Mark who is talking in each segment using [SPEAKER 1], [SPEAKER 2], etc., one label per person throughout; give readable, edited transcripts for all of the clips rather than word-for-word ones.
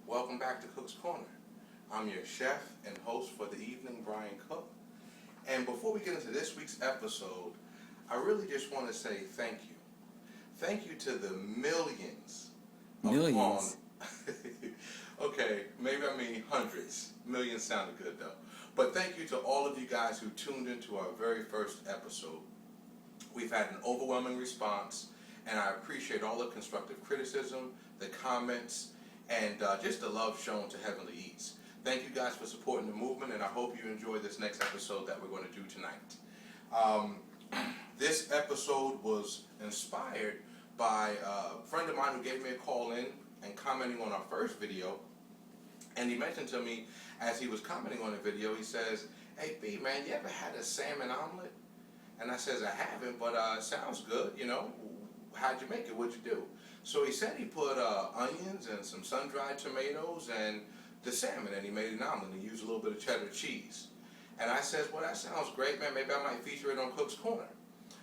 [SPEAKER 1] Welcome back to Cook's Corner. I'm your chef and host for the evening, Brian Cook. And before we get into this week's episode, I really just want to say thank you. Thank you to the millions.
[SPEAKER 2] Millions?
[SPEAKER 1] Okay, maybe I mean hundreds. Millions sounded good though. But thank you to all of you guys who tuned into our very first episode. We've had an overwhelming response, and I appreciate all the constructive criticism, the comments, and just the love shown to Heavenly Eats. Thank you guys for supporting the movement, and I hope you enjoy this next episode that we're going to do tonight. This episode was inspired by a friend of mine who gave me a call in and commenting on our first video, and he mentioned to me as he was commenting on the video, he says, "Hey B, man, you ever had a salmon omelet?" And I says, "I haven't, but sounds good, you know. How'd you make it? What'd you do?" So he said he put onions and some sun-dried tomatoes and the salmon, and he made an omelet. He used a little bit of cheddar cheese. And I says, "Well, that sounds great, man. Maybe I might feature it on Cook's Corner."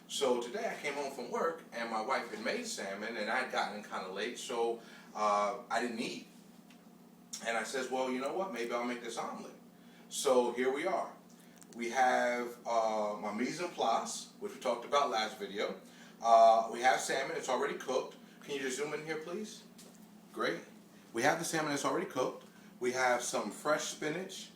[SPEAKER 1] So today I came home from work, and my wife had made salmon, and I'd gotten in kind of late, so I didn't eat. And I says, "Well, you know what? Maybe I'll make this omelet." So here we are. We have my mise en place, which we talked about last video. We have salmon. It's already cooked. Can you just zoom in here, please? Great. We have the salmon that's already cooked. We have some fresh spinach,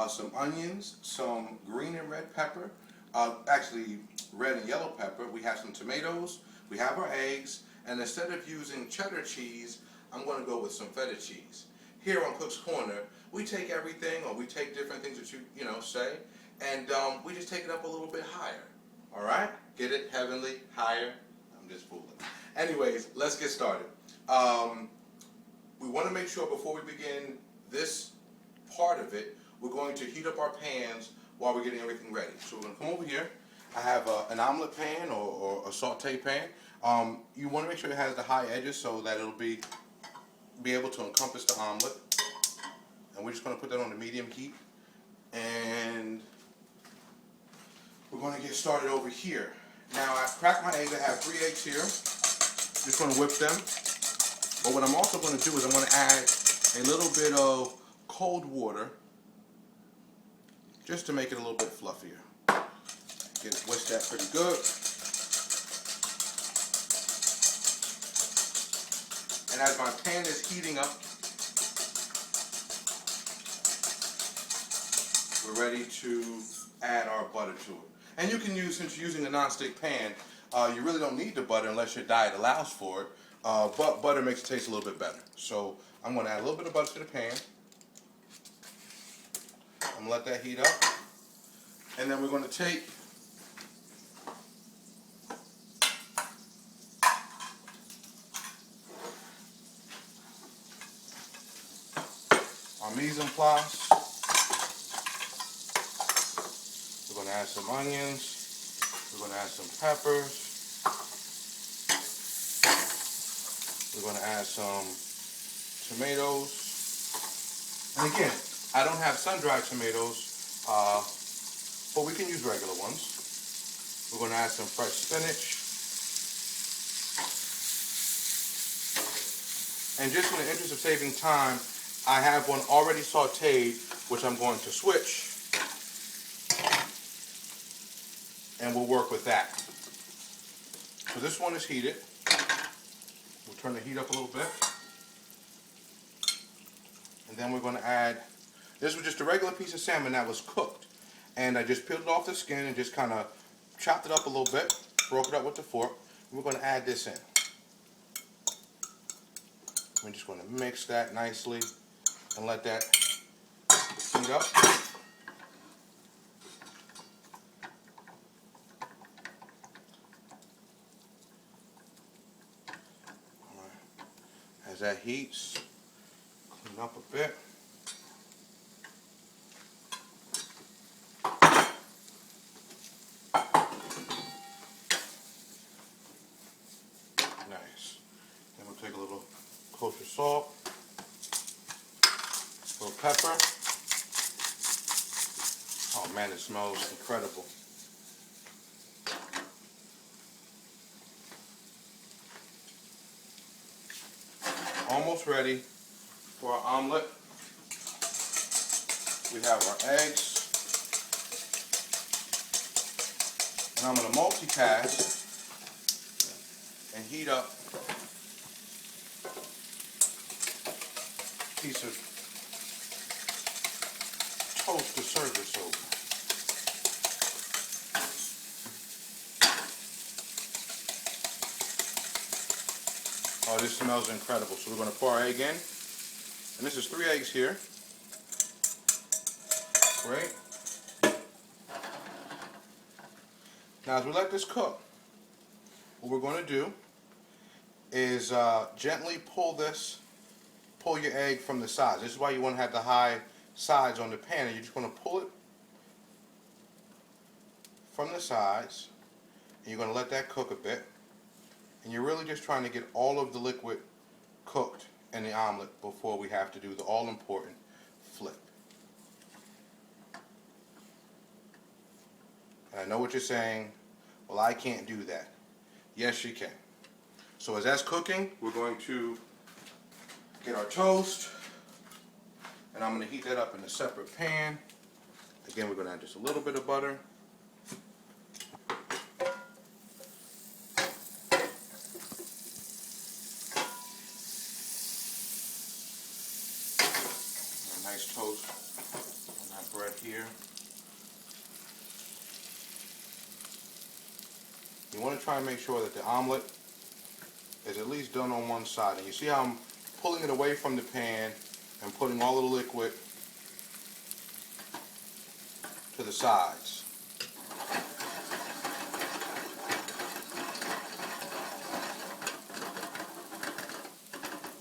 [SPEAKER 1] some onions, some green and red pepper, actually red and yellow pepper. We have some tomatoes. We have our eggs. And instead of using cheddar cheese, I'm going to go with some feta cheese. Here on Cook's Corner, we take everything, or we take different things that you say, and we just take it up a little bit higher. All right? Get it? Heavenly? Higher? I'm just fooling. Anyways, let's get started. We want to make sure before we begin this part of it, we're going to heat up our pans while we're getting everything ready. So we're going to come over here. I have an omelet pan or a saute pan. You want to make sure it has the high edges so that it'll be able to encompass the omelet. And we're just going to put that on the medium heat. And we're going to get started over here. Now, I cracked my eggs. I have 3 eggs here. Just going to whip them. But what I'm also going to do is I'm going to add a little bit of cold water just to make it a little bit fluffier. Get it whisked that pretty good. And as my pan is heating up, we're ready to add our butter to it. And you can use, since you're using a non-stick pan, you really don't need the butter unless your diet allows for it. But butter makes it taste a little bit better. So I'm going to add a little bit of butter to the pan. I'm going to let that heat up. And then we're going to take our mise en place. We're going to add some onions. We're going to add some peppers. We're going to add some tomatoes. And again, I don't have sun-dried tomatoes, but we can use regular ones. We're going to add some fresh spinach. And just in the interest of saving time, I have one already sauteed, which I'm going to switch. And we'll work with that. So this one is heated. We'll turn the heat up a little bit. And then we're going to add, this was just a regular piece of salmon that was cooked. And I just peeled it off the skin and just kind of chopped it up a little bit, broke it up with the fork. And we're going to add this in. We're just going to mix that nicely and let that heat up. As that heats, clean up a bit. Nice. Then we'll take a little kosher salt, a little pepper. Oh man, it smells incredible. Almost ready. For our omelet, we have our eggs. And I'm going to multicast and heat up a piece of toast to serve this over. Oh, this smells incredible. So we're going to pour our egg in. And this is 3 eggs here. Great. Now as we let this cook, what we're going to do is gently pull your egg from the sides. This is why you want to have the high sides on the pan, and you're just going to pull it from the sides, and you're going to let that cook a bit, and you're really just trying to get all of the liquid cooked in the omelet before we have to do the all-important flip. And I know what you're saying, well, I can't do that. Yes, you can. So as that's cooking, we're going to get our toast, and I'm going to heat that up in a separate pan. Again, we're going to add just a little bit of butter. A nice toast on that bread here. You want to try and make sure that the omelet is at least done on one side. And you see how I'm pulling it away from the pan and putting all of the liquid to the sides.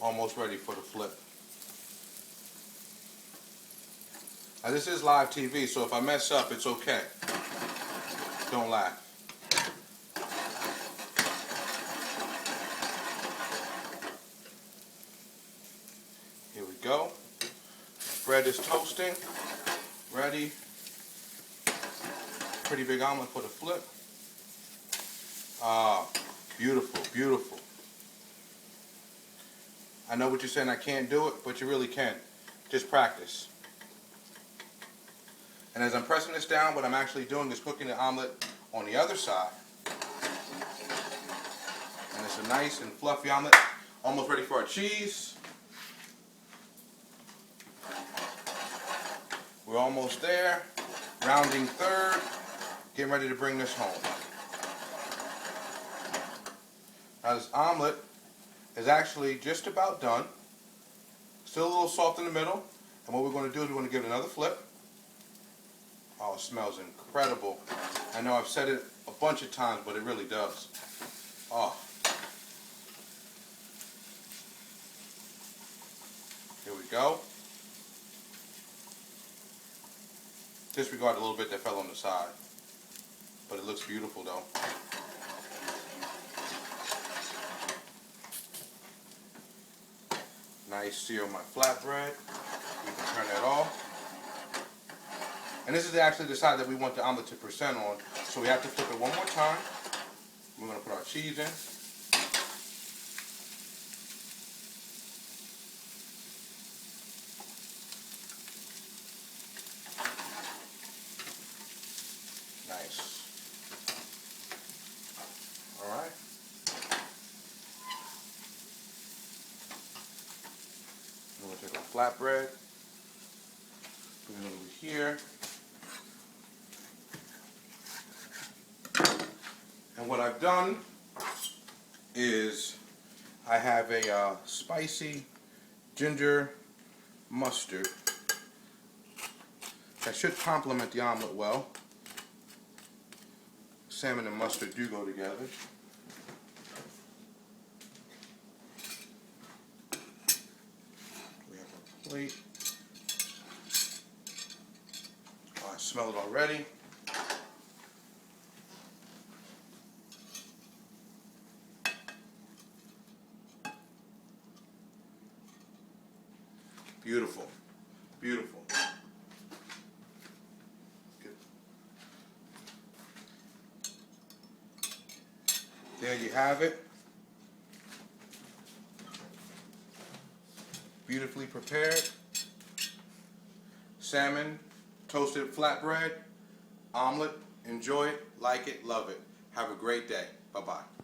[SPEAKER 1] Almost ready for the flip. Now this is live TV, so if I mess up, it's okay. Don't laugh. Here we go. Bread is toasting. Ready. Pretty big omelet for the flip. Ah, beautiful, beautiful. I know what you're saying, I can't do it, but you really can. Just practice. And as I'm pressing this down, what I'm actually doing is cooking the omelet on the other side. And it's a nice and fluffy omelet. Almost ready for our cheese. We're almost there. Rounding third. Getting ready to bring this home. Now this omelet is actually just about done. Still a little soft in the middle. And what we're going to do is we're going to give it another flip. Oh, it smells incredible. I know I've said it a bunch of times, but it really does. Oh. Here we go. Disregard a little bit that fell on the side. But it looks beautiful though. Nice sear on my flatbread. We can turn that off. And this is actually the side that we want the omelet to present on. So we have to flip it one more time. We're going to put our cheese in. Nice. Alright. I'm going to take our flatbread. Put it over here. And what I've done is I have a spicy ginger mustard that should complement the omelet well. Salmon and mustard do go together. We have our plate. Oh, I smell it already. Beautiful, beautiful. Good. There you have it. beautifully prepared. Salmon, toasted flatbread, omelet. Enjoy it, like it, love it. Have a great day. Bye-bye.